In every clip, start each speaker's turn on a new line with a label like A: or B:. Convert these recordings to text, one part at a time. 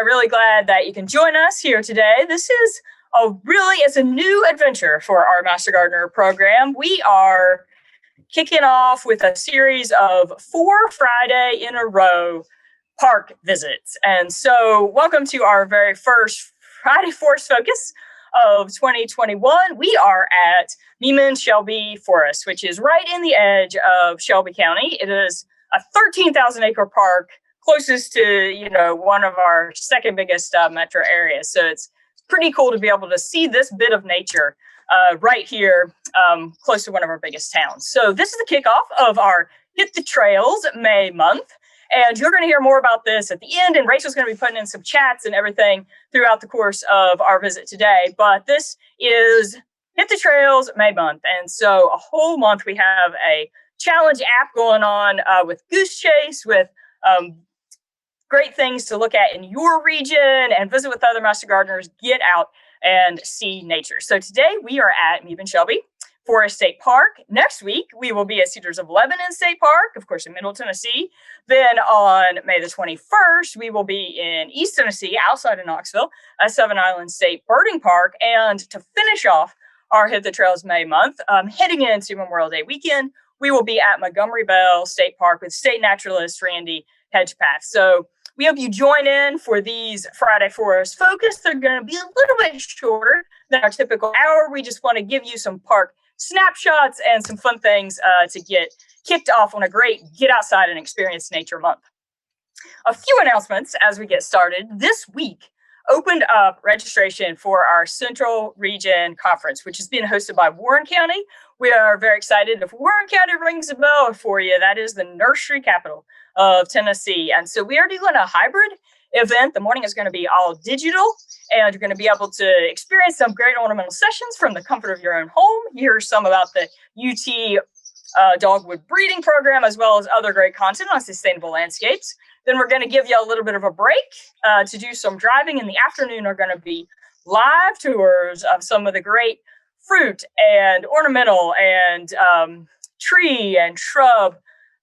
A: are really glad that you can join us here today. This is it's a new adventure for our Master Gardener program. We are kicking off with a series of 4 Friday in a row park visits. And so welcome to our very first Friday Forest Focus of 2021. We are at Meeman-Shelby Forest, which is right in the edge of Shelby County. It is a 13,000 acre park closest to, one of our second biggest metro areas. So it's pretty cool to be able to see this bit of nature right here close to one of our biggest towns. So this is the kickoff of our Hit the Trails May month. And you're going to hear more about this at the end. And Rachel's going to be putting in some chats and everything throughout the course of our visit today. But this is Hit the Trails May month. And so a whole month we have a challenge app going on with GooseChase, with great things to look at in your region and visit with other Master Gardeners, get out and see nature. So today we are at Meeman-Shelby Forest State Park. Next week, we will be at Cedars of Lebanon State Park, of course, in Middle Tennessee. Then on May the 21st, we will be in East Tennessee, outside of Knoxville, at Seven Islands State Birding Park. And to finish off our Hit the Trails May month, heading into Memorial Day weekend, we will be at Montgomery Bell State Park with state naturalist Randy Hedgepath. So we hope you join in for these Friday Forest Focus. They're going to be a little bit shorter than our typical hour. We just want to give you some park snapshots and some fun things to get kicked off on a great get outside and experience nature month. A few announcements as we get started. This week opened up registration for our Central Region Conference, which is being hosted by Warren County. We are very excited. If Warren County rings a bell for you, that is the nursery capital of Tennessee. And so we are doing a hybrid event. The morning is going to be all digital, and you're going to be able to experience some great ornamental sessions from the comfort of your own home. Hear some about the UT dogwood breeding program, as well as other great content on sustainable landscapes. Then we're going to give you a little bit of a break to do some driving. In the afternoon are going to be live tours of some of the great fruit and ornamental and tree and shrub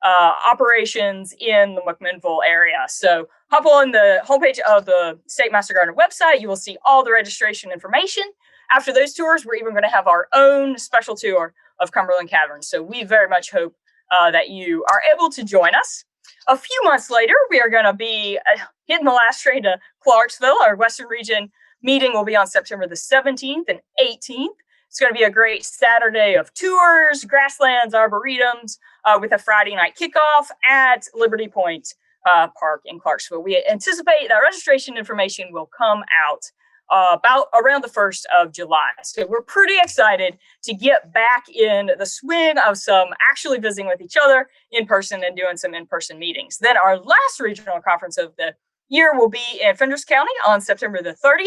A: operations in the McMinnville area. So hop on the homepage of the State Master Gardener website. You will see all the registration information. After those tours, we're even going to have our own special tour of Cumberland Caverns. So we very much hope that you are able to join us. A few months later, we are going to be hitting the last train to Clarksville. Our Western Region meeting will be on September the 17th and 18th. It's going to be a great Saturday of tours, grasslands, arboretums, with a Friday night kickoff at Liberty Point Park in Clarksville. We anticipate that registration information will come out about around the 1st of July. So we're pretty excited to get back in the swing of some actually visiting with each other in person and doing some in-person meetings. Then our last regional conference of the year will be in Fentress County on September the 30th.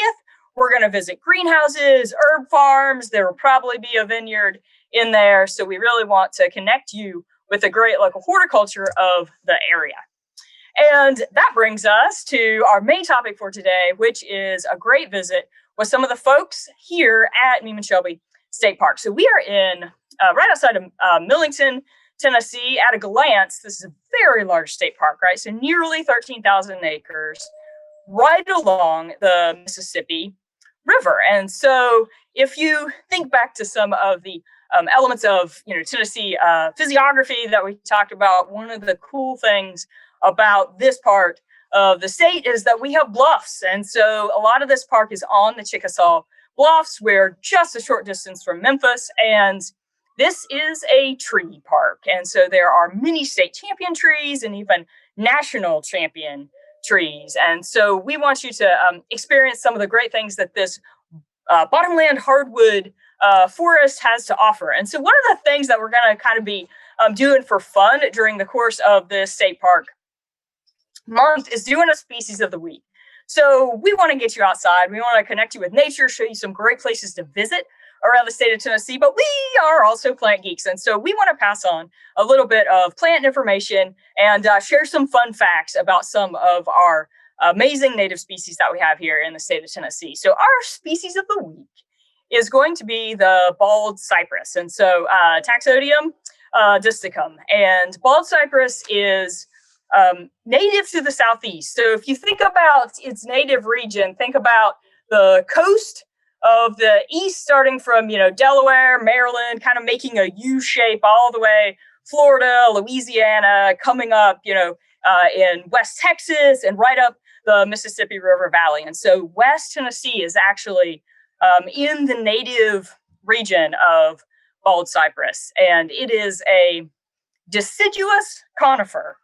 A: We're going to visit greenhouses, herb farms. There will probably be a vineyard in there. So we really want to connect you with the great local horticulture of the area. And that brings us to our main topic for today, which is a great visit with some of the folks here at Meeman-Shelby State Park. So we are in right outside of Millington, Tennessee. At a glance, this is a very large state park, right? So nearly 13,000 acres right along the Mississippi River. And so if you think back to some of the elements of Tennessee physiography that we talked about, one of the cool things about this part of the state is that we have bluffs. And so a lot of this park is on the Chickasaw Bluffs. We're just a short distance from Memphis, and this is a tree park. And so there are many state champion trees and even national champion trees. And so we want you to experience some of the great things that this bottomland hardwood forest has to offer. And so one of the things that we're going to kind of be doing for fun during the course of this state park month is doing a species of the week. So we want to get you outside. We want to connect you with nature, show you some great places to visit around the state of Tennessee, but we are also plant geeks. And so we want to pass on a little bit of plant information and share some fun facts about some of our amazing native species that we have here in the state of Tennessee. So our species of the week is going to be the bald cypress. And so Taxodium disticum. And bald cypress is native to the Southeast. So if you think about its native region, think about the coast of the east, starting from, Delaware, Maryland, kind of making a U shape all the way, Florida, Louisiana, coming up, in West Texas and right up the Mississippi River Valley. And so West Tennessee is actually in the native region of bald cypress, and it is a deciduous conifer.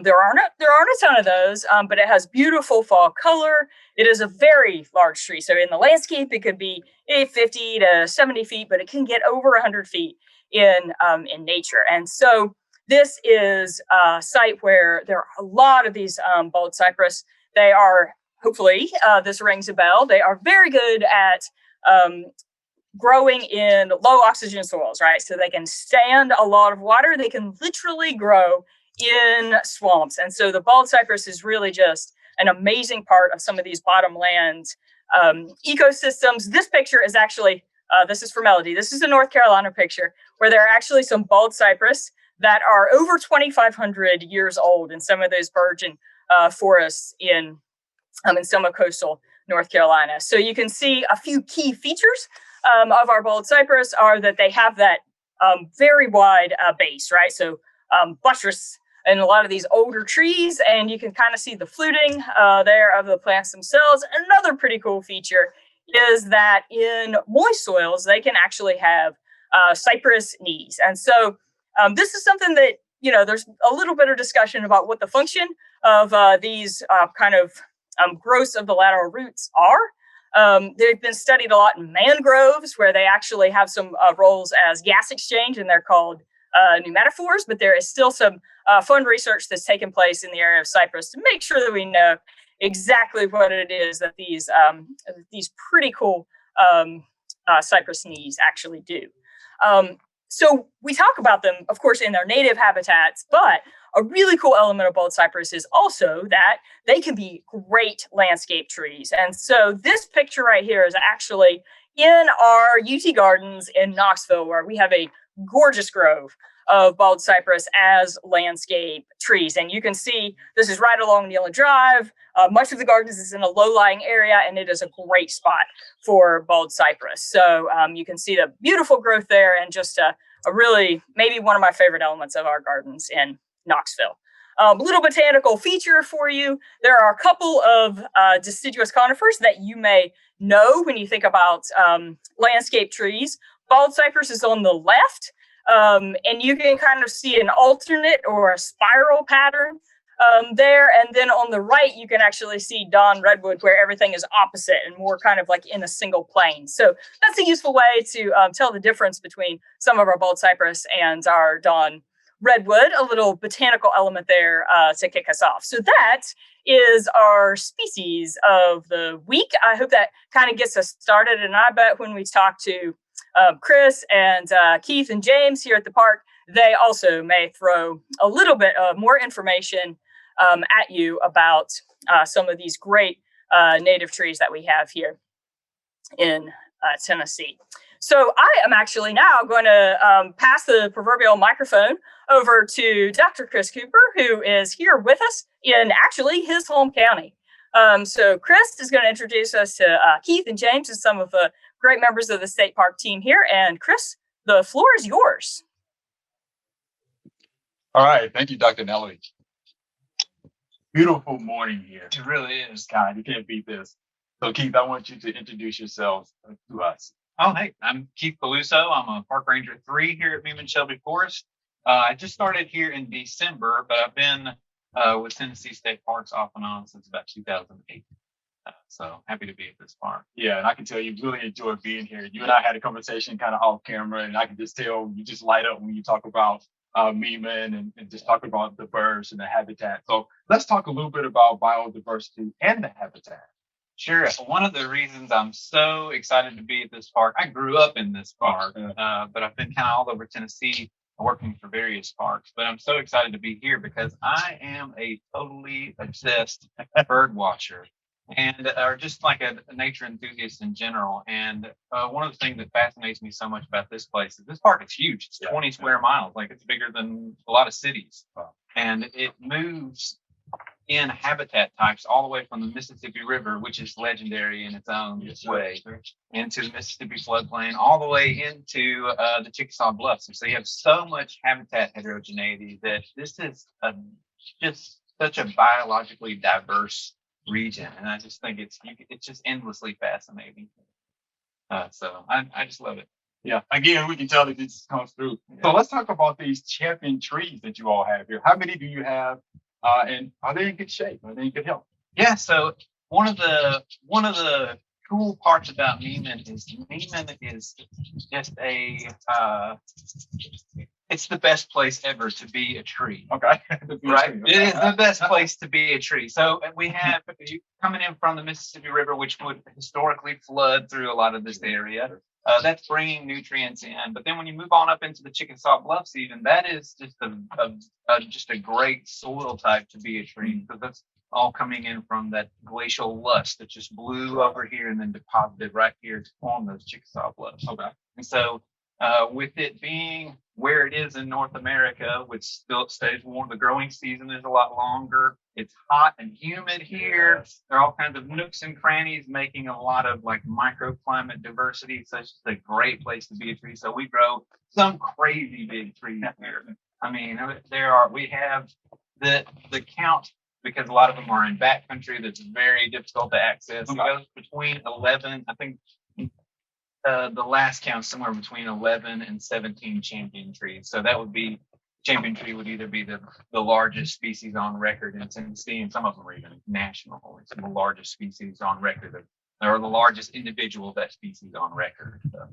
A: There aren't a ton of those, but it has beautiful fall color. It is a very large tree. So in the landscape, it could be 50 to 70 feet, but it can get over 100 feet in nature. And so this is a site where there are a lot of these bald cypress. They are, hopefully, this rings a bell. They are very good at growing in low oxygen soils, right? So they can stand a lot of water. They can literally grow in swamps. And so the bald cypress is really just an amazing part of some of these bottomland ecosystems. This picture is actually, this is for Melody. This is a North Carolina picture where there are actually some bald cypress that are over 2,500 years old in some of those virgin forests in some of coastal North Carolina. So you can see a few key features of our bald cypress are that they have that very wide base, right? So buttress in a lot of these older trees, and you can kind of see the fluting there of the plants themselves. Another pretty cool feature is that in moist soils, they can actually have cypress knees. And so this is something that, there's a little bit of discussion about what the function of these kind of growths of the lateral roots are. They've been studied a lot in mangroves, where they actually have some roles as gas exchange, and they're called pneumatophores, but there is still some fun research that's taken place in the area of cypress to make sure that we know exactly what it is that these pretty cool cypress knees actually do. So we talk about them, of course, in their native habitats, but a really cool element of bald cypress is also that they can be great landscape trees. And so this picture right here is actually in our UT Gardens in Knoxville, where we have a gorgeous grove of bald cypress as landscape trees. And you can see this is right along Nealon Drive. Much of the gardens is in a low-lying area, and it is a great spot for bald cypress. So you can see the beautiful growth there, and just a really, maybe one of my favorite elements of our gardens in Knoxville. Little botanical feature for you. There are a couple of deciduous conifers that you may know when you think about landscape trees. Bald cypress is on the left, and you can kind of see an alternate or a spiral pattern there. And then on the right, you can actually see Don redwood, where everything is opposite and more kind of like in a single plane. So that's a useful way to tell the difference between some of our bald cypress and our Don redwood, a little botanical element there to kick us off. So that is our species of the week. I hope that kind of gets us started. And I bet when we talk to Chris and Keith and James here at the park, they also may throw a little bit more information at you about some of these great native trees that we have here in Tennessee. So I am actually now going to pass the proverbial microphone over to Dr. Chris Cooper, who is here with us in actually his home county. So Chris is going to introduce us to Keith and James and some of the great members of the state park team here. And Chris, the floor is yours.
B: All right. Thank you, Dr. Nelly. Beautiful morning here. It really is, God. You can't beat this. So Keith, I want you to introduce yourself to us.
C: Oh, hey, I'm Keith Paluso. I'm a Park Ranger 3 here at Meeman-Shelby Forest. I just started here in December, but I've been with Tennessee State Parks off and on since about 2008. So happy to be at this park.
B: Yeah, and I can tell you really enjoy being here. You and I had a conversation kind of off camera, and I can just tell you just light up when you talk about Meeman and just talk about the birds and the habitat. So let's talk a little bit about biodiversity and the habitat.
C: Sure. One of the reasons I'm so excited to be at this park, I grew up in this park, but I've been kind of all over Tennessee working for various parks. But I'm so excited to be here because I am a totally obsessed bird watcher and or just like a nature enthusiast in general. And one of the things that fascinates me so much about this place is this park is huge. It's 20 square miles. Like it's bigger than a lot of cities. and it moves in habitat types all the way from the Mississippi River, which is legendary in its own way, into the Mississippi floodplain, all the way into the Chickasaw Bluffs. And so you have so much habitat heterogeneity that this is just such a biologically diverse region, and I just think it's just endlessly fascinating. So I just love it.
B: Yeah, again, we can tell that this comes through. So let's talk about these champion trees that you all have here. How many do you have? And are they in good shape? Are they in good health?
C: Yeah. So one of the cool parts about Meeman is just it's the best place ever to be a tree.
B: Okay.
C: Right. It is the best place to be a tree. So we have you coming in from the Mississippi River, which would historically flood through a lot of this area. That's bringing nutrients in. But then when you move on up into the Chickasaw Bluffs, even that is just a great soil type to be a tree, because that's all coming in from that glacial lust that just blew over here and then deposited right here to form those Chickasaw Bluffs.
B: Okay.
C: And so with it being where it is in North America, which still stays warm, the growing season is a lot longer. It's hot and humid here. Yes. There are all kinds of nooks and crannies, making a lot of like microclimate diversity. So it's just a great place to be a tree. So we grow some crazy big trees here. I mean, we have the count, because a lot of them are in backcountry that's very difficult to access. It goes between 11, I think the last count somewhere between 11 and 17 champion trees. So that would be, champion tree would either be the largest species on record in Tennessee, and some of them are even national. It's the largest species on record, or the largest individual of that species on record. So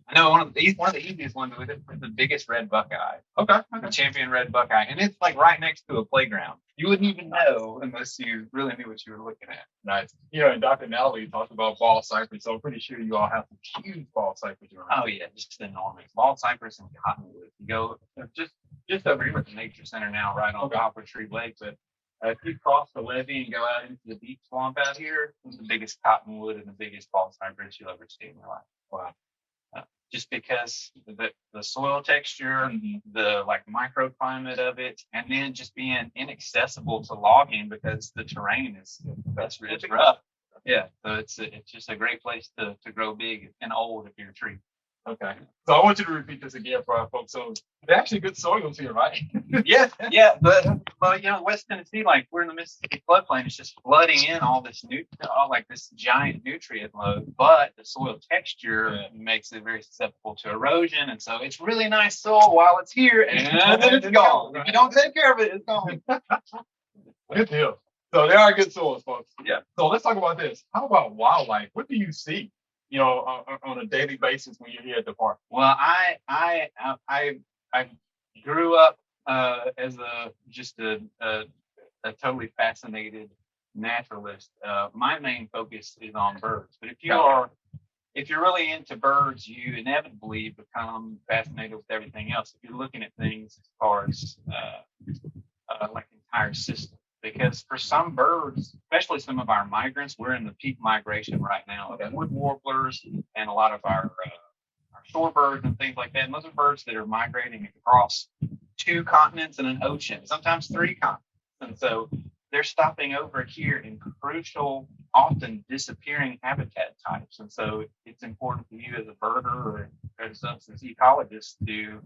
C: I know one of the easiest ones with it is the biggest red buckeye.
B: Okay.
C: The champion red buckeye, and it's like right next to a playground. You wouldn't even know unless you really knew what you were looking at.
B: Nice. And Dr. Nally talked about bald cypress, so I'm pretty sure you all have some huge bald cypress around.
C: Oh yeah, just enormous. Bald cypress and cottonwood. You go just over here at the Nature Center now, right on Copper Tree Lake. But if you cross the levee and go out into the deep swamp out here, it's the biggest cottonwood and the biggest bald cypress you'll ever see in your life.
B: Wow.
C: Just because the soil texture, the like microclimate of it, and then just being inaccessible to logging because the terrain is rough. Yeah, so it's just a great place to grow big and old if you're a tree.
B: Okay. So I want you to repeat this again for our folks. So they're actually good soils here, right?
C: Yeah. But West Tennessee, like we're in the Mississippi floodplain, it's just flooding in all this this giant nutrient load. But the soil texture makes it very susceptible to erosion, and so it's really nice soil while it's here, and then it's gone. If you don't take care of it, it's gone.
B: Good deal. So there are good soils, folks.
C: Yeah.
B: So let's talk about this. How about wildlife? What do you see? On a daily basis when you're here at the park?
C: Well, I grew up as a totally fascinated naturalist. My main focus is on birds, but if you're really into birds, you inevitably become fascinated with everything else. If you're looking at things as far as like entire systems. Because for some birds, especially some of our migrants, we're in the peak migration right now of wood warblers and a lot of our shorebirds and things like that. And those are birds that are migrating across 2 continents and an ocean, sometimes 3 continents. And so they're stopping over here in crucial, often disappearing habitat types. And so it's important for you as a birder or as an ecologist to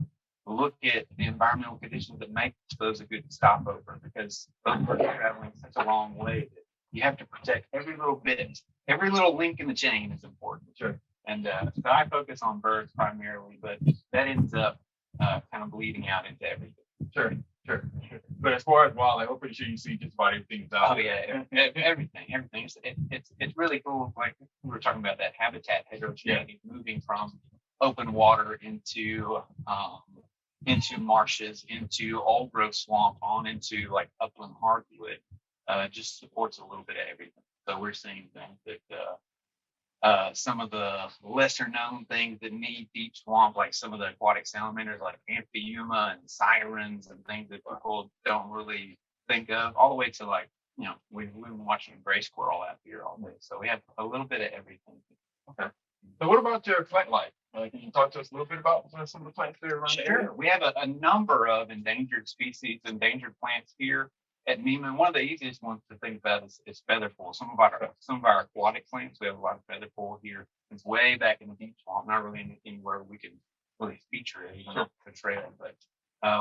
C: look at the environmental conditions that make those a good stopover, because those birds are traveling such a long way that you have to protect every little bit. Every little link in the chain is important.
B: Sure.
C: And so I focus on birds primarily, but that ends up kind of bleeding out into everything.
B: Sure. But as far as wildlife, I'm pretty sure you see just about everything.
C: Oh yeah, everything. It's really cool. Like we were talking about that habitat heterogeneity, moving from open water into marshes, into old growth swamp, on into like upland hardwood. Just supports a little bit of everything. So we're seeing things that some of the lesser known things that need deep swamp, like some of the aquatic salamanders like amphiuma and sirens and things that people don't really think of, all the way to like, we've been watching gray squirrel out here all day. So we have a little bit of everything.
B: Okay. So what about your plant life? Can you talk to us a little bit about some of the plants that are around the area?
C: Sure. We have a number of endangered species, endangered plants here at Meeman. One of the easiest ones to think about is featherfall. Some of our aquatic plants, we have a lot of featherfall here. It's way back in the deep swamp, not really anywhere we can really feature it, even up the trail. But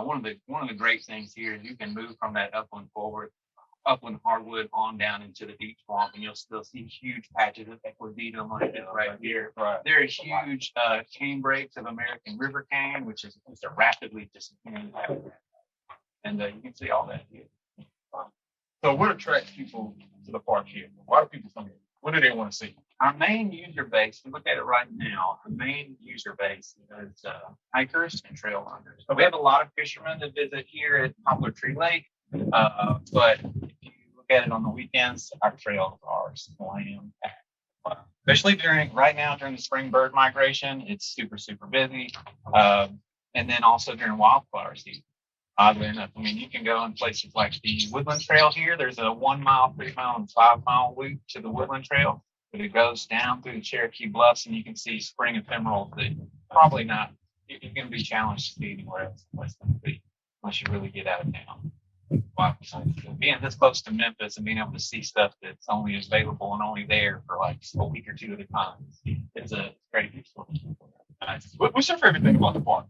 C: one of the great things here is you can move from that upland hardwood on down into the deep swamp, and you'll still see huge patches of equidatum like this right here.
B: Right.
C: There are huge cane breaks of American river cane, which is a rapidly disappearing habitat. And you can see all that here.
B: So what attracts people to the park here? Why do people come here? What do they want to see?
C: Our main user base, we look at it right now, our main user base is hikers and trail runners. So we have a lot of fishermen that visit here at Poplar Tree Lake, but if you look at it on the weekends, our trails are slam packed. Especially right now during the spring bird migration, it's super, super busy. And then also during wildflower season. Oddly enough, I mean, you can go in places like the Woodland Trail here. There's a 1 mile, 3 mile, and 5 mile loop to the Woodland Trail, but it goes down through the Cherokee Bluffs, and you can see spring ephemerals that probably not, you're going to be challenged to see anywhere else unless you really get out of town. Wow. Being this close to Memphis and being able to see stuff that's only available and only there for like a week or two at a time, it's a great experience. Nice.
B: What's your favorite thing about the park?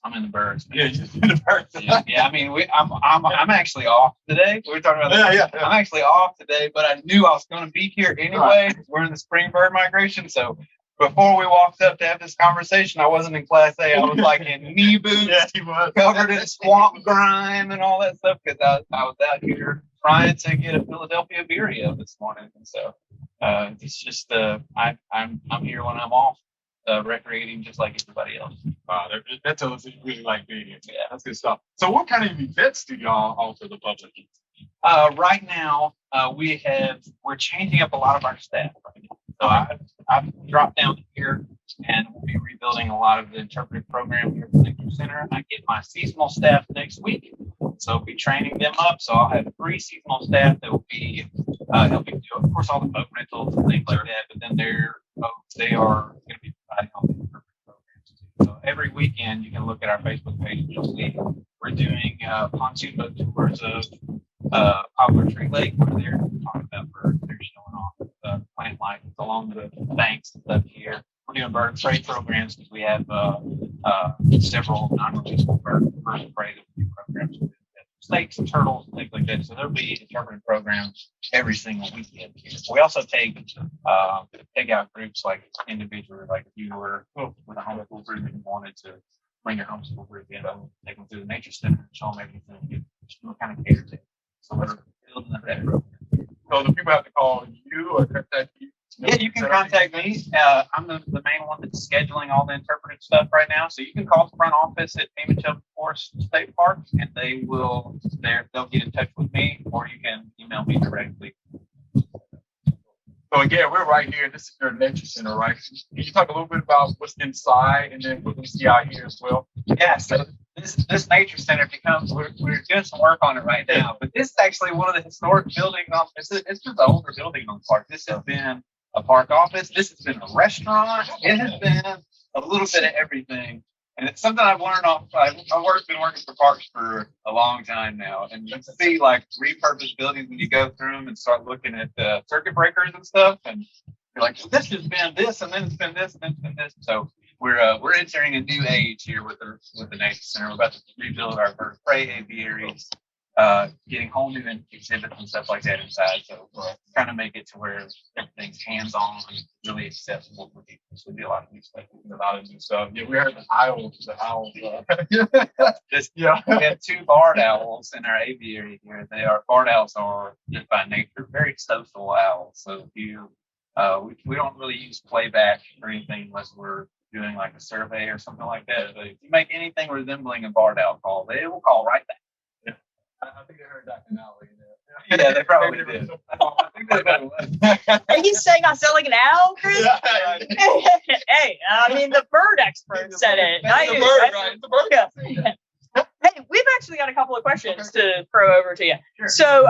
C: I'm in the birds.
B: Yeah, just in the birds.
C: Yeah. I mean, I'm actually off today. We were talking about that.
B: Yeah.
C: I'm actually off today, but I knew I was going to be here anyway. Right. We're in the spring bird migration, so before we walked up to have this conversation, I wasn't in Class A. I was like in knee boots, covered in swamp grime and all that stuff, because I was out here trying to get a Philadelphia Vireo this morning, and so it's just I'm here when I'm off. Recreating just like everybody else.
B: That tells us that you really like being here. Yeah, that's good stuff. So what kind of events do y'all offer the public?
C: Right now, we're changing up a lot of our staff right now. So I've dropped down here, and we'll be rebuilding a lot of the interpretive program here at the Nature Center. I get my seasonal staff next week, so I'll be training them up. So I'll have 3 seasonal staff that will be helping do, of course, all the boat rentals and things like that. But then they are going to be providing all the interpretive programs too. So every weekend, you can look at our Facebook page and you'll see we're doing pontoon boat tours of Poplar Tree Lake, where they're talking about birds. They're showing off plant life along the banks and stuff here. We're doing bird prey programs because we have several non-releasable bird prey that we do programs with. Snakes and turtles and things like that. So there'll be interpretive programs every single weekend here. We also take out groups like individuals, like if you were with a homeschool group and you wanted to bring your homeschool group in, take them through the Nature Center and show them everything. What kind of cater to. So we're building that program.
B: So the people have to call you or contact you?
C: Yeah, you can contact me. I'm the main one that's scheduling all the interpretive stuff right now. So you can call the front office at Meeman-Shelby Forest State Park, and they'll get in touch with me, or you can email me directly.
B: So again, we're right here. This is your Nature Center, right? Can you talk a little bit about what's inside and then what we see out here as well?
C: Yeah, so this Nature Center we're doing some work on it right now, but this is actually one of the historic buildings. It's just an older building on the park. This has been a park office. This has been a restaurant. It has been a little bit of everything. And it's something I've learned I've been working for parks for a long time now. And you see like repurposed buildings when you go through them and start looking at the circuit breakers and stuff. And you're like, well, this has been this, and then it's been this, and then it's been this. So we're entering a new age here with the Nature Center. We're about to rebuild our bird prey aviaries, getting whole new exhibits and stuff like that inside. So we're trying to make it to where everything's hands-on and really accessible for people. So we do a lot of new stuff.
B: A lot of new stuff. Yeah, we heard the owls.
C: We have 2 barred owls in our aviary here. Barred owls are just by nature very social owls. So we don't really use playback or anything unless we're doing like a survey or something like that. But if you make anything resembling a barred owl call, they will call right back.
B: I think they heard Dr. Nowley in
C: there. Yeah, they probably did. I think they
A: Are you saying I sound like an owl, Chris?
B: Yeah.
A: Hey, I mean, the bird expert said it.
B: The bird.
A: Hey, we've actually got a couple of questions to throw over to you.
C: Sure.
A: So,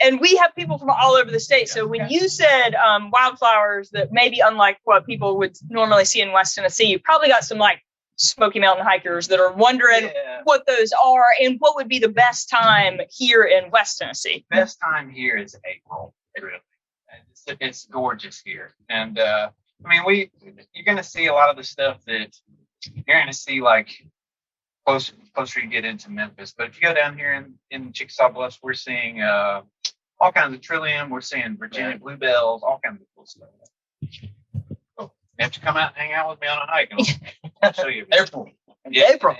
A: and we have people from all over the state. So when you said wildflowers that maybe unlike what people would normally see in West Tennessee, you probably got some like Smoky Mountain hikers that are wondering what those are and what would be the best time here in West Tennessee.
C: Best time here is April, really. It's gorgeous here. And I mean, you're going to see a lot of the stuff that you're going to see like closer you get into Memphis. But if you go down here in Chickasaw Bluffs, we're seeing all kinds of trillium. We're seeing Virginia bluebells, all kinds of cool stuff. You have to come out and hang out with me on a hike. I'll show you.
B: April.
C: Yeah,
A: April.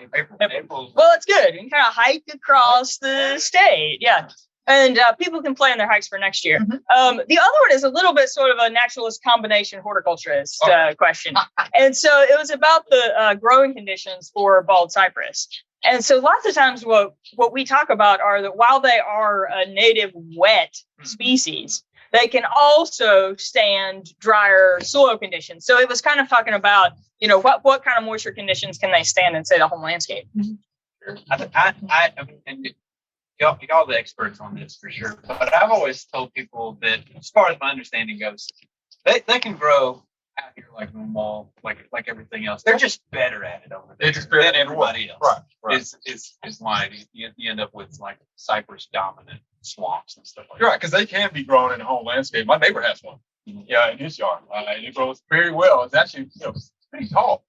A: Well, it's good. You can kind of hike across the state. Yeah. And people can plan their hikes for next year. The other one is a little bit sort of a naturalist combination horticulturist question. And so it was about the growing conditions for bald cypress. And so lots of times what we talk about are that while they are a native wet species, they can also stand drier soil conditions. So it was kind of talking about, you know, what kind of moisture conditions can they stand in, say, the home landscape?
C: Sure. And y'all the experts on this for sure. But I've always told people that, as far as my understanding goes, they can grow out here like normal, like everything else. They're just better at it over there than everybody else.
B: Right.
C: Is why you end up with like cypress dominant swamps and stuff like
B: You're
C: that.
B: right, because they can be grown in the home landscape. My neighbor has one. Yeah, in his yard. And it grows very well. It's actually pretty tall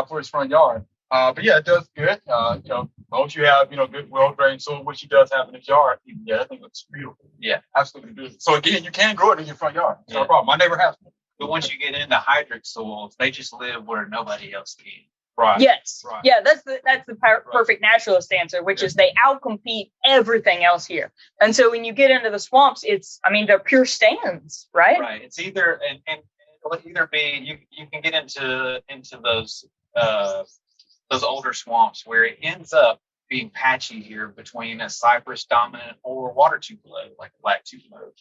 B: for his front yard. But yeah, it does good. As long as you have, good well-drained soil, which he does have in his yard, I think it looks beautiful.
C: Yeah,
B: absolutely beautiful. So again, you can grow it in your front yard. It's no problem. My neighbor has one.
C: But once you get into hydric soils, they just live where nobody else can.
B: Right.
A: Yes.
B: Right.
A: Yeah, that's the perfect naturalist answer, which is they outcompete everything else here. And so when you get into the swamps, they're pure stands, right?
C: Right. It's either and it'll either be you can get into those older swamps where it ends up being patchy here between a cypress dominant or water tupelo, like a black tupelo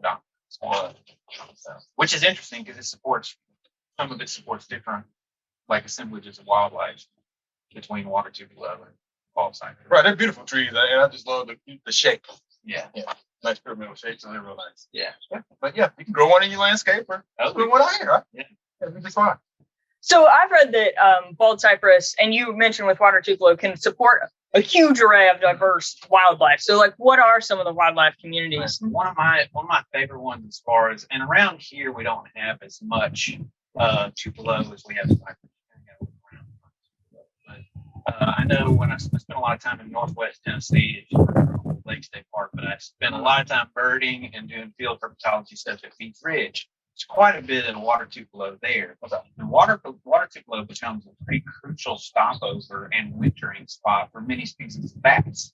C: dominant swamp, which is interesting because some of it supports different like assemblages of wildlife between water tupelo and bald cypress.
B: Right, they're beautiful trees, and I just love the shape.
C: Yeah.
B: Nice pyramidal shapes, so they're real nice.
C: Yeah.
B: But yeah, you can grow one in your landscape or grow one out here, right?
C: Yeah.
B: It'll be fine.
A: So I've read that bald cypress, and you mentioned with water tupelo, can support a huge array of diverse wildlife. So like, what are some of the wildlife communities?
C: One of my favorite ones as far as, and around here we don't have as much tupelo as we have cypress. I know when I spent a lot of time in Northwest Tennessee, Lake State Park, but I spent a lot of time birding and doing field herpetology stuff at Beach Ridge. There's quite a bit of water tupelo there. And water tupelo becomes a pretty crucial stopover and wintering spot for many species of bats.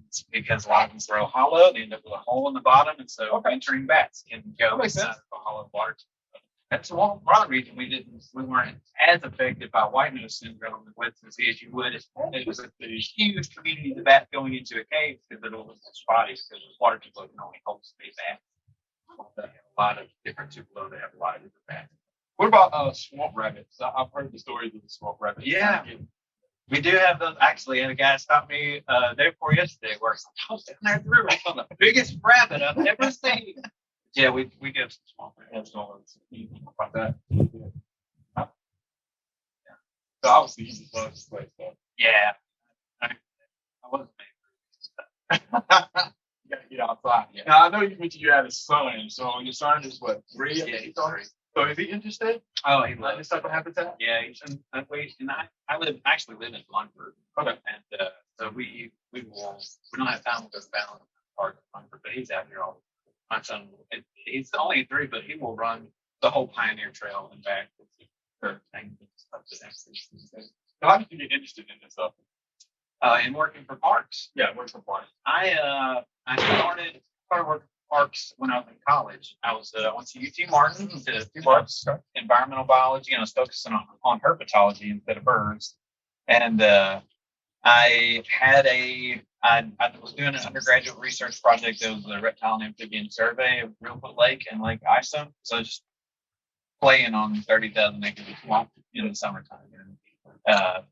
C: It's because a lot of them grow hollow, they end up with a hole in the bottom, and so wintering bats can go inside of a hollow water tupelo. That's one of the reasons we weren't as affected by white nose syndrome in West Tennessee as you would. It was a huge community of bats going into a cave because it was spotty because water tupelo can only hold space bats. They have a lot of different tupelo. They have a lot of different bats.
B: What about swamp rabbits? I've heard the stories of the swamp rabbits.
C: Yeah, we do have those. Actually, and a guy stopped me day before yesterday where I was down there at the river. I saw the biggest rabbit I've ever seen. Yeah, we get some swamp rabbits.
B: About that. Yeah. So obviously he's a bug place, though.
C: Yeah. I wasn't
B: You gotta get outside. Yeah. Now I know you mentioned you had a son, so your son is what, 3?
C: Yeah, he's 3.
B: So is he interested?
C: Oh, he
B: Like
C: loves
B: this type of habitat?
C: Yeah, he's in that way. And I actually live in Lundford.
B: Okay.
C: And so we don't have time to go down park in Lundford, but he's out here all the time. My son, he's only 3, but he will run the whole Pioneer Trail and back.
B: So how did you get interested in this stuff?
C: In working for parks.
B: Yeah, working for parks.
C: I started working for parks when I was in college. I went to UT Martin to do environmental biology, and I was focusing on herpetology instead of birds. And I was doing an undergraduate research project that was a reptile and amphibian survey of Reelfoot Lake and Lake Isom. So just playing on 30,000 acres of swamp in the summertime.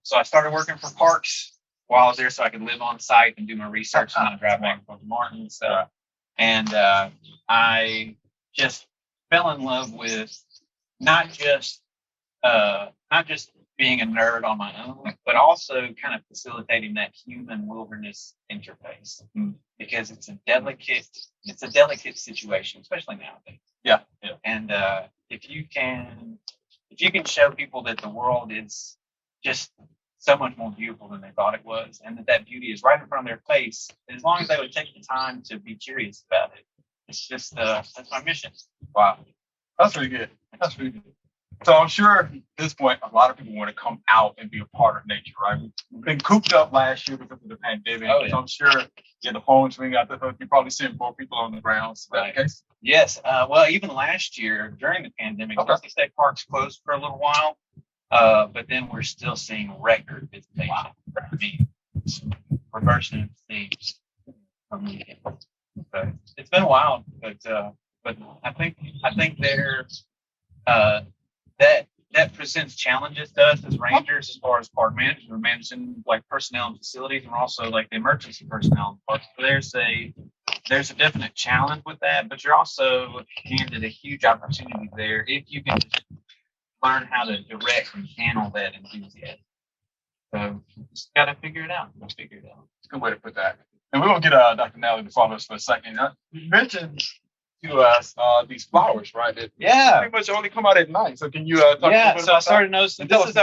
C: So I started working for parks while I was there so I could live on site and do my research and not drive back and forth to Martin. So, and I just fell in love with not just being a nerd on my own, but also kind of facilitating that human wilderness interface because it's a delicate situation, especially nowadays.
B: Yeah.
C: And if you can show people that the world is just so much more beautiful than they thought it was, and that beauty is right in front of their face, as long as they would take the time to be curious about it, it's just that's my mission.
B: Wow. That's really good. That's really good. So I'm sure at this point, a lot of people want to come out and be a part of nature, right? We've been cooped up last year because of the pandemic.
C: Oh, yeah.
B: So I'm sure the phones ring out there. You're probably seeing more people on the ground. So
C: Right.
B: Okay.
C: Yes. Well, even last year during the pandemic, Mississippi State Park's closed for a little while, but then we're still seeing record visitation.
B: Wow.
C: I mean, reversing things. So it's been wild, but I think there that presents challenges to us as rangers as far as park managers. We're managing like personnel and facilities, and we're also like the emergency personnel in the park. So there's a definite challenge with that, but you're also handed a huge opportunity there if you can just learn how to direct and channel that enthusiasm. So just got to figure it out. Let's figure it out.
B: It's a good way to put that. And we're going to get Dr. Nally to follow us for a second. You mentioned to us these flowers, right? That pretty much only come out at night. So can you talk a little bit
C: so I
B: about
C: started noticing this is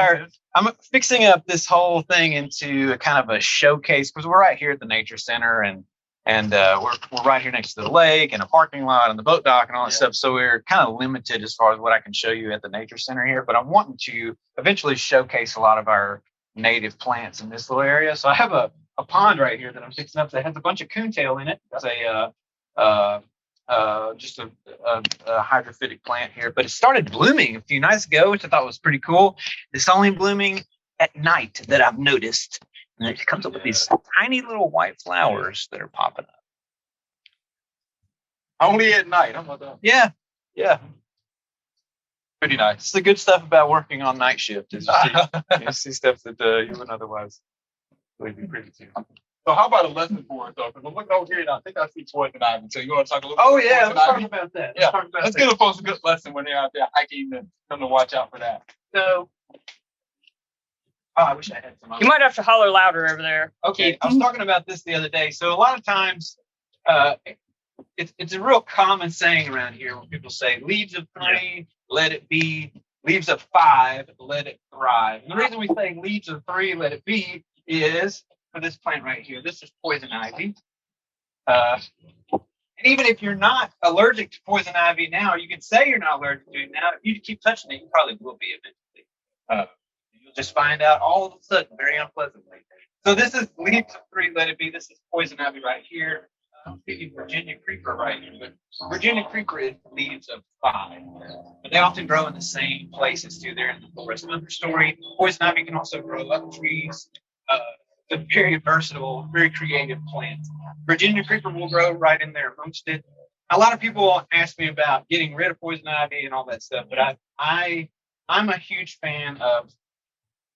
C: I'm fixing up this whole thing into a kind of a showcase because we're right here at the nature center and we're right here next to the lake and a parking lot and the boat dock and all that stuff. So we're kind of limited as far as what I can show you at the nature center here, but I'm wanting to eventually showcase a lot of our native plants in this little area. So I have a pond right here that I'm fixing up that has a bunch of coontail in it. It's just a hydrophytic plant here, but it started blooming a few nights ago, which I thought was pretty cool. It's only blooming at night that I've noticed. And it comes up with these tiny little white flowers that are popping up.
B: Only at night. How about that?
C: Yeah.
B: Pretty nice.
C: It's the good stuff about working on night shift is you see stuff that you wouldn't otherwise really be privy to.
B: So how about a lesson for us, though? Because I'm looking over here and I think I see poison ivy. So you want to talk a little
C: Oh,
B: bit
C: yeah.
B: about
C: Let's
B: poison
C: talk
B: ivy?
C: about that.
B: Yeah. Let's give the folks a good lesson when they're out there hiking and come to watch out for that.
C: So, I wish I had some.
A: You might have to holler louder over there.
C: Okay, I was talking about this the other day. So a lot of times, it's a real common saying around here when people say, leaves of 3, let it be. Leaves of 5, let it thrive. And the reason we say leaves of 3, let it be is for this plant right here. This is poison ivy. And even if you're not allergic to poison ivy now, you can say you're not allergic to it now. If you keep touching it, you probably will be eventually. You'll just find out all of a sudden very unpleasantly. So this is leaves of 3, let it be. This is poison ivy right here. I'm thinking Virginia creeper right here, but Virginia creeper is leaves of 5. But they often grow in the same places too. They're in the forest understory. Poison ivy can also grow up trees. It's a very versatile, very creative plant. Virginia creeper will grow right in there amongst it. A lot of people ask me about getting rid of poison ivy and all that stuff, but I'm a huge fan of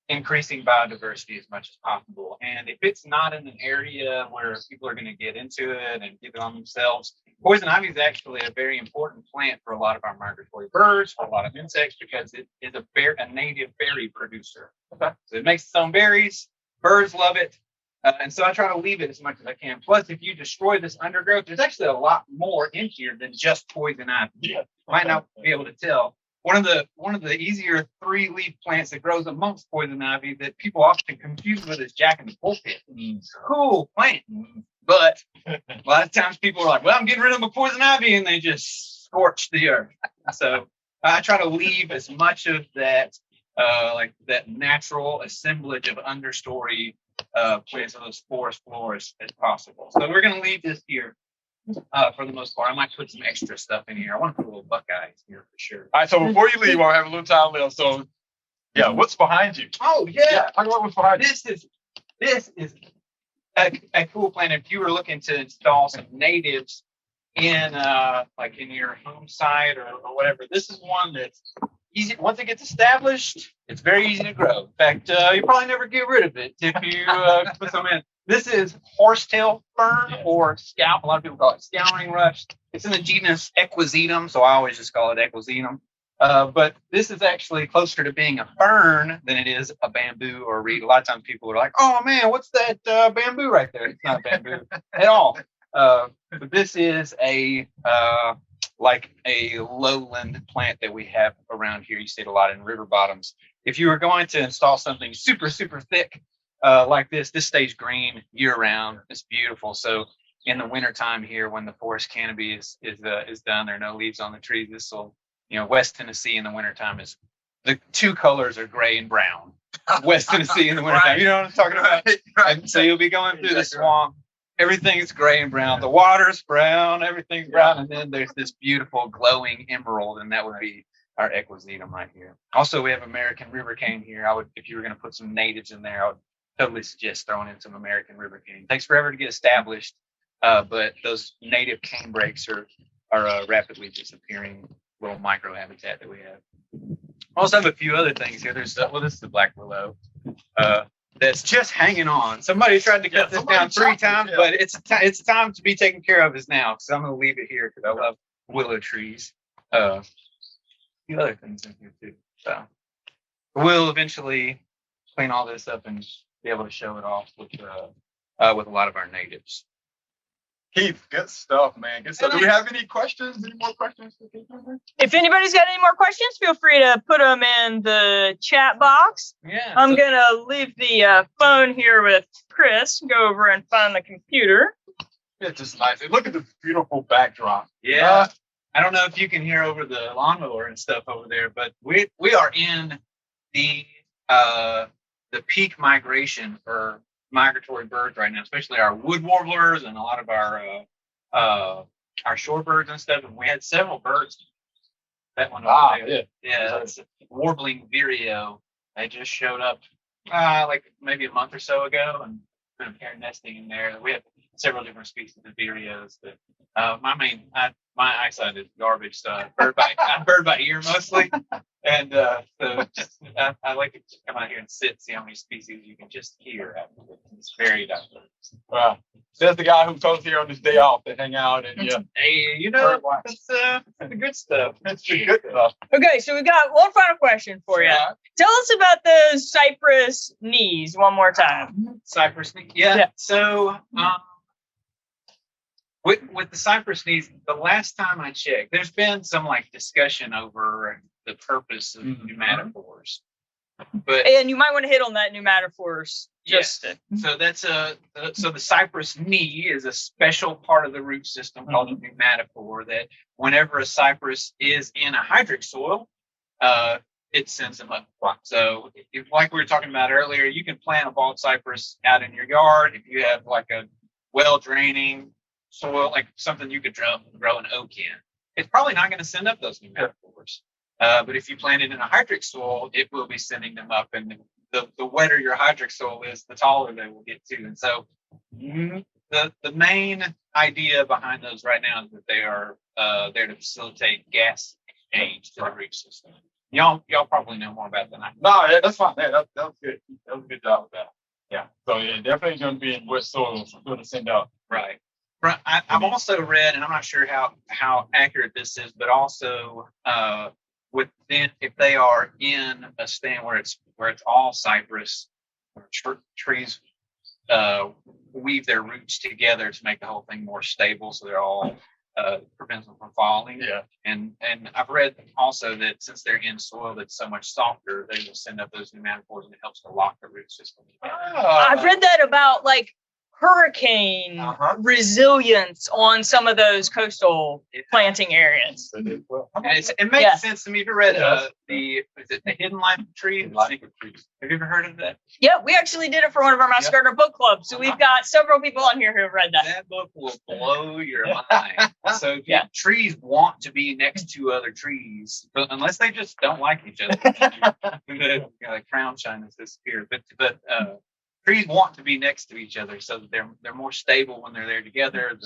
C: increasing biodiversity as much as possible. And if it's not in an area where people are going to get into it and get it on themselves, poison ivy is actually a very important plant for a lot of our migratory birds, for a lot of insects, because it is a native berry producer. Okay. So it makes its own berries. Birds love it. And so I try to leave it as much as I can. Plus, if you destroy this undergrowth, there's actually a lot more in here than just poison ivy. Yeah. You might not be able to tell. One of the easier 3-leaf plants that grows amongst poison ivy that people often confuse with is Jack in the pulpit. Cool plant, but a lot of times people are like, "Well, I'm getting rid of my poison ivy," and they just scorch the earth. So I try to leave as much of that, like that natural assemblage of understory plants of those forest floors as possible. So we're going to leave this here. For the most part, I might put some extra stuff in here. I want to put a little buckeyes here for sure.
B: All right, so before you leave, I'll have a little time left. So, what's behind you?
C: Oh yeah,
B: talk about what's behind you.
C: This is a cool plant. If you were looking to install some natives in like in your home site or whatever, this is one that's easy. Once it gets established, it's very easy to grow. In fact, you probably never get rid of it if you put some in. This is horsetail fern or scalp. A lot of people call it scouring rush. It's in the genus Equisetum, so I always just call it Equisetum. But this is actually closer to being a fern than it is a bamboo or a reed. A lot of times people are like, "Oh man, what's that bamboo right there?" It's not bamboo at all. But this is like a lowland plant that we have around here. You see it a lot in river bottoms. If you were going to install something super, super thick like this stays green year round. It's beautiful. So in the wintertime here, when the forest canopy is done, there are no leaves on the trees. This will, West Tennessee in the wintertime is the two colors are gray and brown. West Tennessee in the wintertime. Right. You know what I'm talking about? Right. And so you'll be going through the swamp. Everything's gray and brown. The water's brown, everything's brown, and then there's this beautiful glowing emerald, and that would be our Equisetum right here. Also, we have American river cane here. If you were going to put some natives in there, I would totally suggest throwing in some American river cane. It takes forever to get established, but those native cane breaks are rapidly disappearing little micro habitat that we have. Also have a few other things here. There's this is the black willow. That's just hanging on. Somebody tried to cut this down 3 times, but it's time to be taken care of now. So I'm going to leave it here because I love willow trees. A few other things in here too. So we'll eventually clean all this up and be able to show it off with a lot of our natives.
B: Keith, good stuff, man. Good stuff. Do we have any questions? Any more questions for Keith?
A: If anybody's got any more questions, feel free to put them in the chat box.
C: Yeah.
A: I'm going to leave the phone here with Chris, go over and find the computer.
B: It's just nice. Look at the beautiful backdrop.
C: Yeah. I don't know if you can hear over the lawnmower and stuff over there, but we are in the peak migration for migratory birds right now, especially our wood warblers and a lot of our shorebirds and stuff. And we had several birds. That one over there. Yeah, it's a warbling vireo. They just showed up like maybe a month or so ago and been pair nesting in there. We have several different species of vireos, but my eyesight is garbage, so I bird by ear mostly. And so I like to come out here and see how many species you can just hear. It's very diverse.
B: Wow. So that's the guy who comes here on his day off to hang out and
C: hey, that's the good stuff.
B: That's the good stuff.
A: Okay, so we've got one final question for you. Tell us about the cypress knees one more time.
C: Cypress knees, yeah. So with the cypress knees, the last time I checked, there's been some discussion over the purpose of pneumatophores. And
A: you might want to hit on that pneumatophores.
C: So that's so the cypress knee is a special part of the root system called a pneumatophore that whenever a cypress is in a hydric soil, it sends them up. So like we were talking about earlier, you can plant a bald cypress out in your yard if you have a well-draining soil, like something you could grow an oak in. It's probably not going to send up those pneumatophores. But if you plant it in a hydric soil, it will be sending them up. And the wetter your hydric soil is, the taller they will get to. And so the main idea behind those right now is that they are there to facilitate gas exchange to the root system. Y'all probably know more about that than I do.
B: No, that's fine. That was good. That was a good job with that. Yeah. So definitely going to be in wet soil. So going to send out.
C: Right. I've also read, and I'm not sure how accurate this is, but also if they are in a stand where it's all cypress, trees weave their roots together to make the whole thing more stable, so they're all prevents them from falling.
B: Yeah.
C: And I've read also that since they're in soil that's so much softer, they will send up those pneumatophores and it helps to lock the root system together.
A: I've read that about hurricane resilience on some of those coastal planting areas.
C: And it makes sense to me. If you read the Hidden Life of Trees? Have you ever heard of that?
A: Yeah, we actually did it for one of our Master Gardener book clubs. So we've got several people on here who have read that.
C: That book will blow your mind. So trees want to be next to other trees, but unless they just don't like each other. Like crown shine has disappeared. But trees want to be next to each other so that they're more stable when they're there together,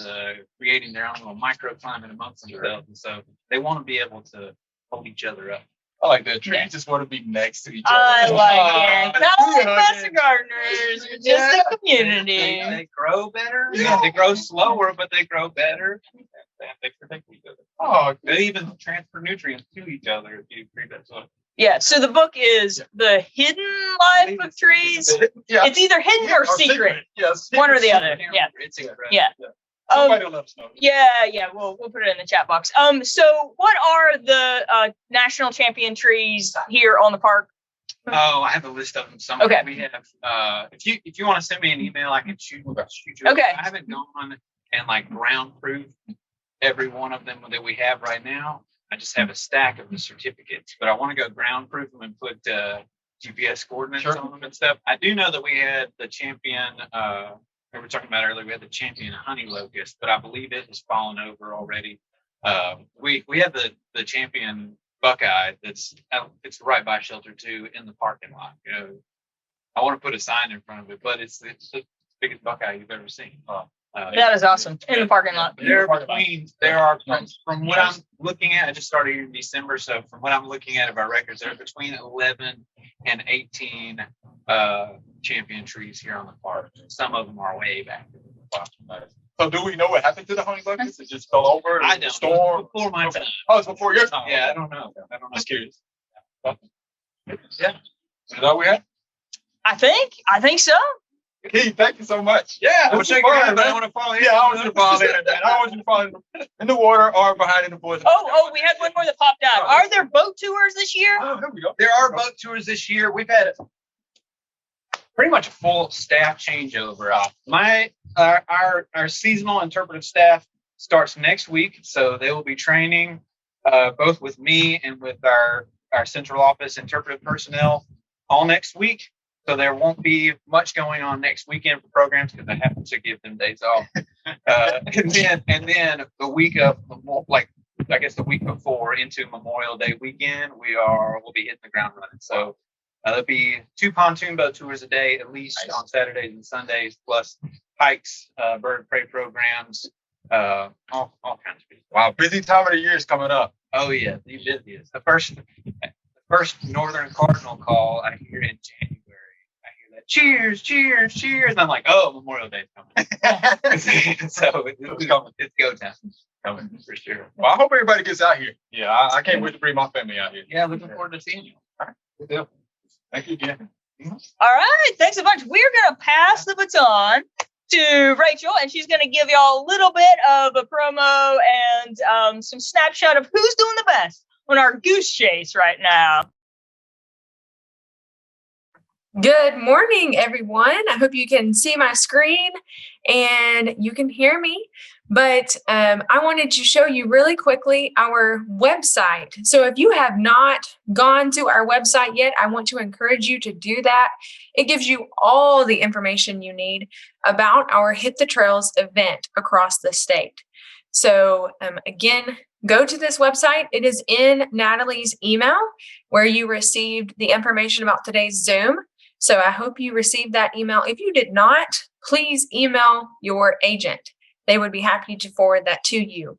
C: creating their own little microclimate amongst themselves. And so they want to be able to hold each other up.
B: I like that. Trees just want to be next to each other.
A: I like it. Not like
B: Yeah,
A: master gardeners, we're just a community.
C: They grow better.
B: Yeah.
C: They grow slower, but they grow better. They protect each other.
B: Oh,
C: They even transfer nutrients to each other if you treat that so.
A: Yeah, so the book is The Hidden Life of Trees.
B: yeah.
A: It's either hidden or secret.
B: Yes.
A: One or the other. Yeah.
C: It's incredible.
A: Yeah.
B: Somebody will let us know.
A: Yeah, we'll put it in the chat box. So what are the national champion trees here on the park?
C: Oh, I have a list of them somewhere.
A: Okay.
C: We have if you want to send me an email, I can shoot you.
A: Okay.
C: I haven't gone and like ground proof every one of them that we have right now. I just have a stack of the certificates, but I want to go ground proof them and put GPS coordinates on them and stuff. I do know that we had the champion we were talking about earlier, we had the champion honey locust, but I believe it has fallen over already. We have the champion buckeye it's right by shelter 2 in the parking lot. You know, I want to put a sign in front of it, but it's the biggest buckeye you've ever seen.
A: That is awesome. In the parking lot.
C: There are from what I'm looking at, I just started here in December, so from what I'm looking at of our records, there are between 11 and 18 champion trees here on the park. Some of them are way back in the park.
B: So do we know what happened to the honey locust? It just fell over?
C: I don't.
B: Storm?
C: Before my time.
B: Oh, it's before your time.
C: Yeah, I don't know.
B: Just curious.
C: Yeah.
B: Is that all we had?
A: I think so.
B: Keith, thank you so much. Yeah,
C: I wish I could have, but I want to follow you.
B: Yeah, I want you to follow it. I want you to follow in the water or behind in the bush.
A: Oh, we had one more that popped out. Are there boat tours this year?
B: Oh, here we go.
C: There are boat tours this year. We've had pretty much a full staff changeover. Our seasonal interpretive staff starts next week, so they will be training both with me and with our central office interpretive personnel all next week. So there won't be much going on next weekend for programs because I have to give them days off. And then the week of, like, I guess the week before into Memorial Day weekend, we'll be hitting the ground running. So there'll be 2 pontoon boat tours a day, at least on Saturdays and Sundays, plus hikes, bird and prey programs, all kinds of people.
B: Wow, busy time of the year is coming up.
C: Oh yeah, the busiest. The first northern cardinal call I hear in January. Cheers, cheers, cheers. And I'm like, oh, Memorial Day's coming. So it's coming. It's go time. Coming for sure.
B: Well, I hope everybody gets out here. Yeah, I can't wait to bring my family out here.
C: Yeah, looking forward to seeing you.
B: All right, good deal. Thank you again.
A: All right, thanks a bunch. We're going to pass the baton to Rachel, and she's going to give y'all a little bit of a promo and some snapshot of who's doing the best on our goose chase right now.
D: Good morning, everyone. I hope you can see my screen and you can hear me. But I wanted to show you really quickly our website. So if you have not gone to our website yet, I want to encourage you to do that. It gives you all the information you need about our Hit the Trails event across the state. So again, go to this website. It is in Natalie's email where you received the information about today's Zoom. So I hope you received that email. If you did not, please email your agent. They would be happy to forward that to you.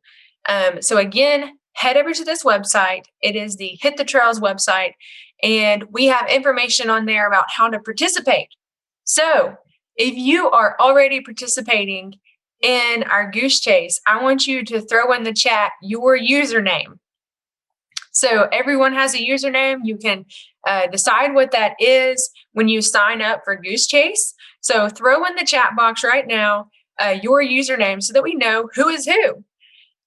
D: So again, head over to this website. It is the Hit the Trails website, and we have information on there about how to participate. So if you are already participating in our Goose Chase, I want you to throw in the chat your username. So everyone has a username. You can decide what that is when you sign up for Goose Chase. So throw in the chat box right now your username so that we know who is who.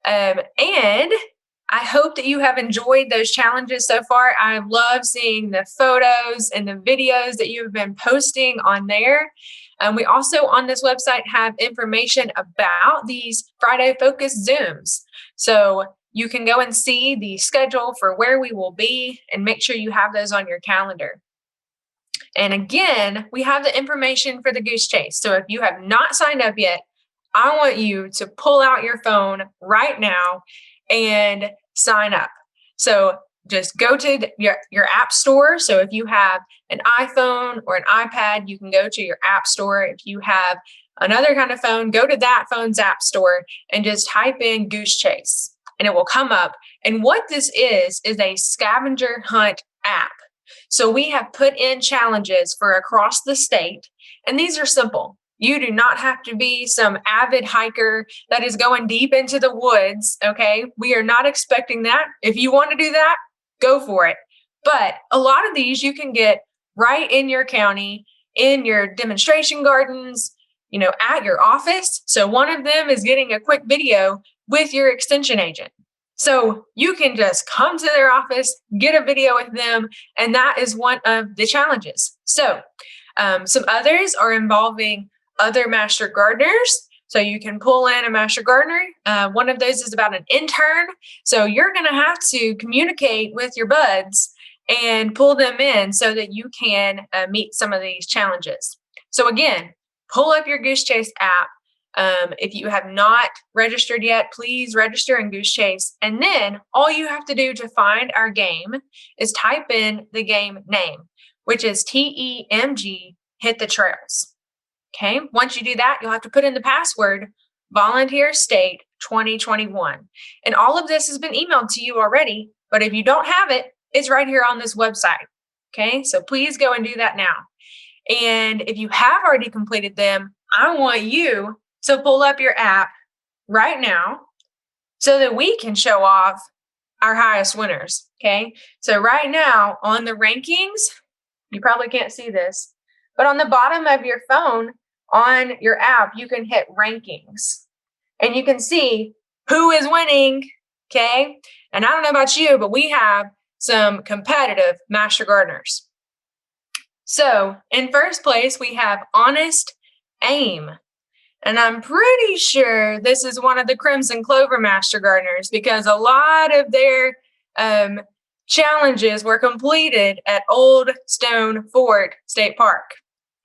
D: And I hope that you have enjoyed those challenges so far. I love seeing the photos and the videos that you have been posting on there. We also on this website have information about these Friday Focus Zooms. So you can go and see the schedule for where we will be and make sure you have those on your calendar. And again, we have the information for the Goose Chase. So if you have not signed up yet, I want you to pull out your phone right now and sign up. So just go to your app store. So if you have an iPhone or an iPad, you can go to your app store. If you have another kind of phone, go to that phone's app store and just type in Goose Chase. and it will come up. And what this is a scavenger hunt app. So we have put in challenges for across the state, and these are simple. You do not have to be some avid hiker that is going deep into the woods, okay? We are not expecting that. If you want to do that, go for it. But a lot of these you can get right in your county, in your demonstration gardens, at your office. So one of them is getting a quick video with your extension agent. So you can just come to their office, get a video with them, and that is one of the challenges. So some others are involving other master gardeners. So you can pull in a master gardener. One of those is about an intern. So you're going to have to communicate with your buds and pull them in so that you can meet some of these challenges. So again, pull up your GooseChase app. If you have not registered yet, please register in GooseChase. And then all you have to do to find our game is type in the game name, which is TEMG, Hit the Trails. Okay. Once you do that, you'll have to put in the password Volunteer State 2021. And all of this has been emailed to you already. But if you don't have it, it's right here on this website. Okay. So please go and do that now. And if you have already completed them, I want you to pull up your app right now so that we can show off our highest winners. Okay. So right now on the rankings, you probably can't see this, but on the bottom of your phone on your app, you can hit rankings and you can see who is winning. Okay. And I don't know about you, but we have some competitive master gardeners. So in first place, we have Honest Aim. And I'm pretty sure this is one of the Crimson Clover Master Gardeners because a lot of their challenges were completed at Old Stone Fort State Park.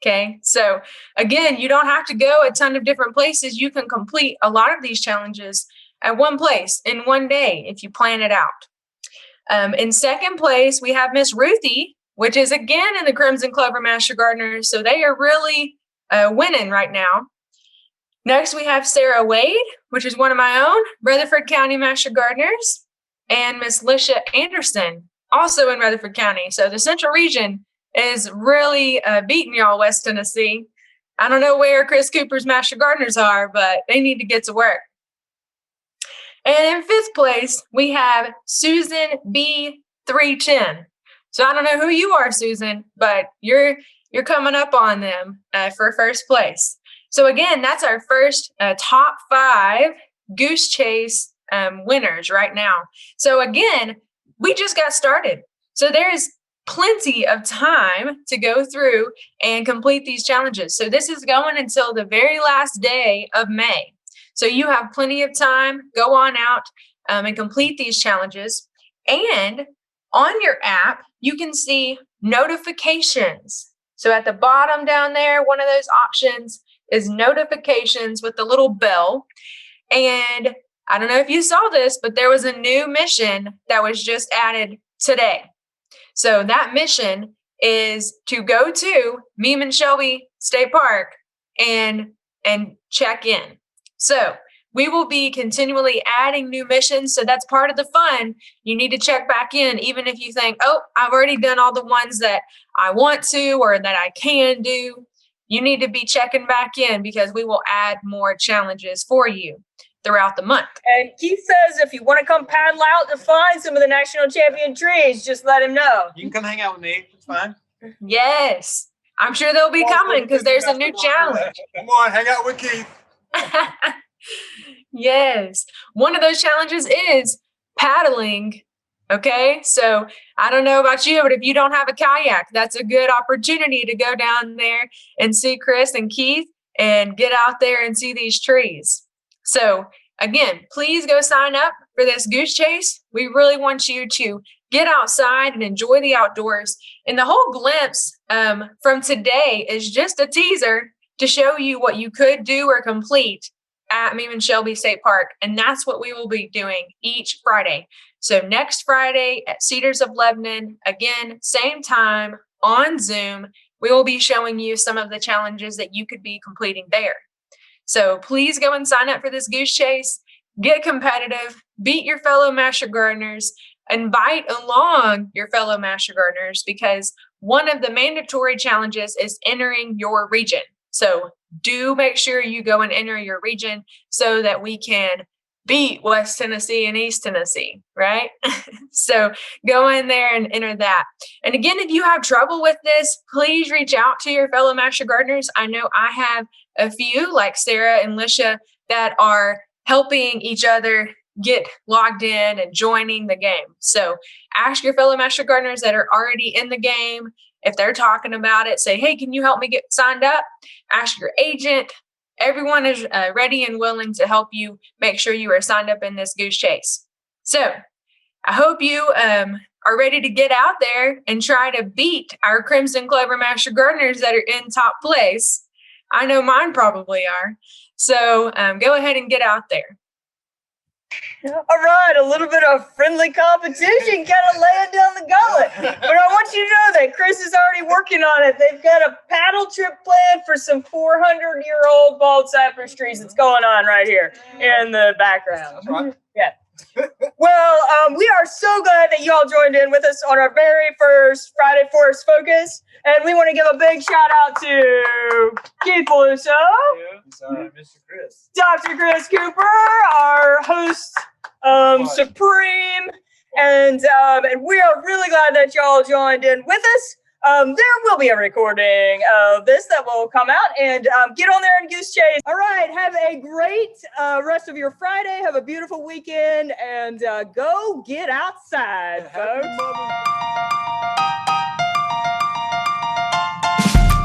D: Okay, so again, you don't have to go a ton of different places. You can complete a lot of these challenges at one place in one day if you plan it out. In second place, we have Miss Ruthie, which is again in the Crimson Clover Master Gardeners. So they are really winning right now. Next, we have Sarah Wade, which is one of my own Rutherford County Master Gardeners, and Miss Lisha Anderson, also in Rutherford County. So the Central Region is really beating y'all, West Tennessee. I don't know where Chris Cooper's Master Gardeners are, but they need to get to work. And in fifth place, we have Susan B. 310. So I don't know who you are, Susan, but you're coming up on them for first place. So again, that's our first top 5 GooseChase winners right now. So again, we just got started. So there's plenty of time to go through and complete these challenges. So this is going until the very last day of May. So you have plenty of time. Go on out and complete these challenges. And on your app, you can see notifications. So at the bottom down there, one of those options is notifications with the little bell. And I don't know if you saw this, but there was a new mission that was just added today. So that mission is to go to Meeman-Shelby State Park and check in. So we will be continually adding new missions. So that's part of the fun. You need to check back in, even if you think, oh, I've already done all the ones that I want to or that I can do. You need to be checking back in because we will add more challenges for you throughout the month.
A: And Keith says if you want to come paddle out to find some of the national champion trees, just let him know.
E: You can come hang out with me. It's fine.
D: Yes. I'm sure they'll be coming because there's a new challenge.
E: Come on, hang out with Keith.
D: Yes. One of those challenges is paddling. Okay. So I don't know about you, but if you don't have a kayak, that's a good opportunity to go down there and see Chris and Keith and get out there and see these trees. So again, please go sign up for this GooseChase. We really want you to get outside and enjoy the outdoors. And the whole glimpse from today is just a teaser to show you what you could do or complete at Meeman-Shelby State Park. And that's what we will be doing each Friday. So next Friday at Cedars of Lebanon, again, same time on Zoom, we will be showing you some of the challenges that you could be completing there. So please go and sign up for this GooseChase. get competitive, beat your fellow master gardeners, invite along your fellow master gardeners, because one of the mandatory challenges is entering your region. So do make sure you go and enter your region so that we can beat West Tennessee and East Tennessee, right? So go in there and enter that. And again, if you have trouble with this, please reach out to your fellow master gardeners. I know I have a few, like Sarah and Lisha, that are helping each other get logged in and joining the game. So ask your fellow master gardeners that are already in the game. If they're talking about it, say, hey, can you help me get signed up? Ask your agent. Everyone is ready and willing to help you make sure you are signed up in this GooseChase. So I hope you are ready to get out there and try to beat our Crimson Clover Master Gardeners that are in top place. I know mine probably are. So go ahead and get out there.
A: All right, a little bit of friendly competition, kind of laying down the gauntlet. But I want you to know that Chris is already working on it. They've got a paddle trip planned for some 400-year-old bald cypress trees that's going on right here in the background.
E: That's right.
A: Yeah. Well, we are so glad that you all joined in with us on our very first Friday Forest Focus. And we want to give a big shout out to Keith Paluso,
E: Mr. Chris.
A: Dr. Chris Cooper, our host supreme, and we are really glad that y'all joined in with us. There will be a recording of this that will come out, and get on there and GooseChase. All right, have a great rest of your Friday. Have a beautiful weekend, and go get outside, folks.